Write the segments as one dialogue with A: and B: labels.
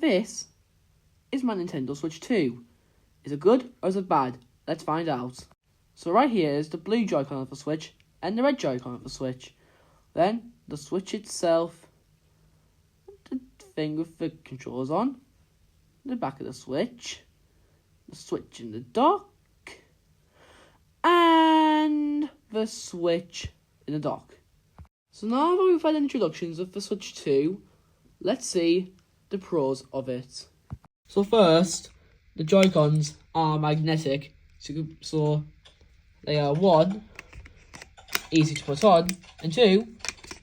A: This is my Nintendo Switch 2. Is it good or is it bad? Let's find out. So right here is the blue Joy-Con of the Switch and the red Joy-Con of the Switch. Then the Switch itself, the thing with the controls on, the back of the Switch in the dock, and the Switch in the dock. So now that we've had introductions of the Switch 2, let's see the pros of it. So first, the Joy-Cons are magnetic, so they are 1, easy to put on, and 2, you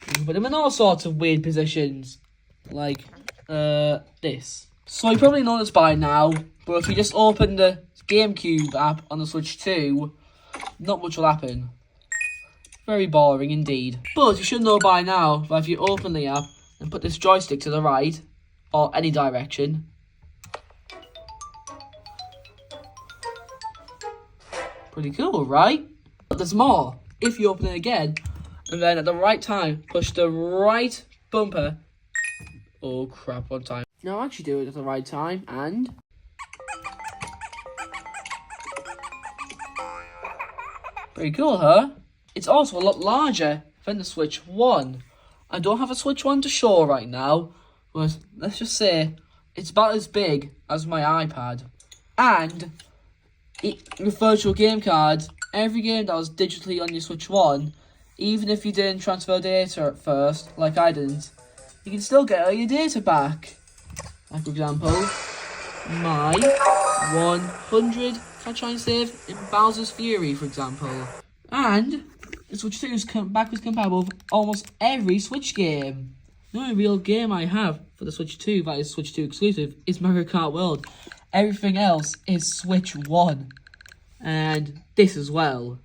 A: can put them in all sorts of weird positions, like this. So you probably know this by now, but if you just open the GameCube app on the Switch 2, not much will happen. Very boring indeed. But you should know by now that if you open the app and put this joystick to the right, or any direction, pretty cool, right? But there's more. If you open it again, and then at the right time, push the right bumper. Oh crap, one time. No, actually do it at the right time, and pretty cool, huh? It's also a lot larger than the Switch 1. I don't have a Switch 1 to show right now, but let's just say it's about as big as my iPad. And with virtual game cards, every game that was digitally on your Switch 1, even if you didn't transfer data at first, like I didn't, you can still get all your data back. Like, for example, my 100 can I try and save in Bowser's Fury, for example. And the Switch 2 is backwards compatible with almost every Switch game. The only real game I have for the Switch 2 that is Switch 2 exclusive is Mario Kart World. Everything else is Switch 1. And this as well.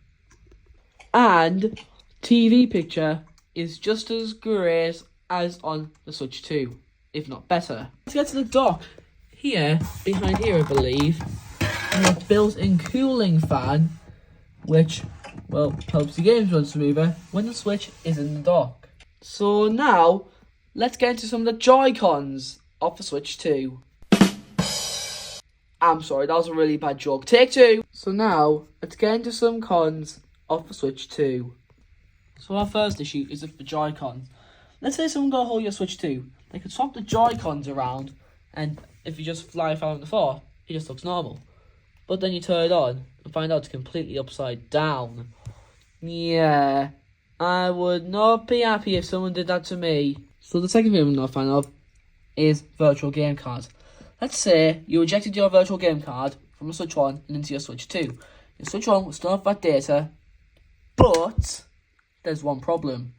A: And TV picture is just as great as on the Switch 2, if not better. Let's get to the dock. Here, behind here I believe, we have a built-in cooling fan, which, well, helps the games run smoother when the Switch is in the dock. So now, let's get into some of the Joy-Cons of the Switch 2. I'm sorry, that was a really bad joke. Take 2! So now, let's get into some cons of the Switch 2. So our first issue is with the Joy-Cons. Let's say someone got a hold of your Switch 2. They could swap the Joy-Cons around, and if you just fly it on the floor, it just looks normal. But then you turn it on and find out it's completely upside down. Yeah, I would not be happy if someone did that to me. So the second thing I'm not a fan of is virtual game cards. Let's say you ejected your virtual game card from a Switch 1 and into your Switch 2. Your Switch 1 will still have that data, but there's one problem.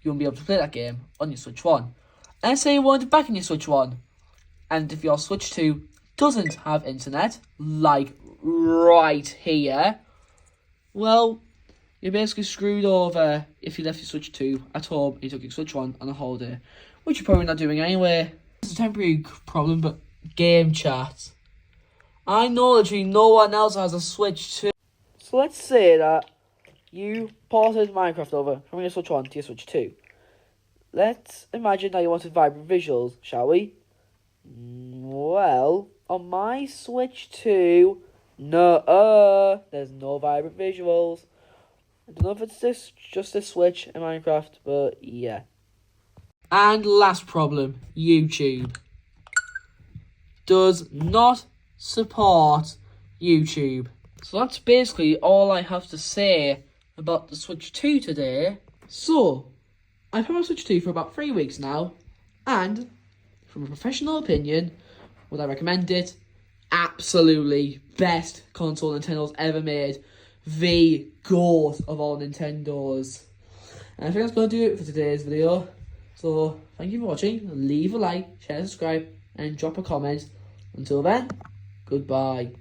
A: You won't be able to play that game on your Switch 1. And say you want it back in your Switch 1, and if your Switch 2 doesn't have internet, like right here, well, you're basically screwed over if you left your Switch 2 at home and you took your Switch 1 on a holiday, which you're probably not doing anyway. It's a temporary problem, but game chat. I know literally no one else has a Switch 2. So let's say that you ported Minecraft over from your Switch 1 to your Switch 2. Let's imagine that you wanted vibrant visuals, shall we? Well, on my Switch 2, there's no vibrant visuals. I don't know if it's just this Switch in Minecraft, but yeah. And last problem, YouTube does not support YouTube. So that's basically all I have to say about the Switch 2 today. So, I've had my Switch 2 for about 3 weeks now, and from a professional opinion, would I recommend it? Absolutely best console Nintendo's ever made. The GOAT of all Nintendos. And I think that's going to do it for today's video. So, thank you for watching. Leave a like, share, subscribe, and drop a comment. Until then, goodbye.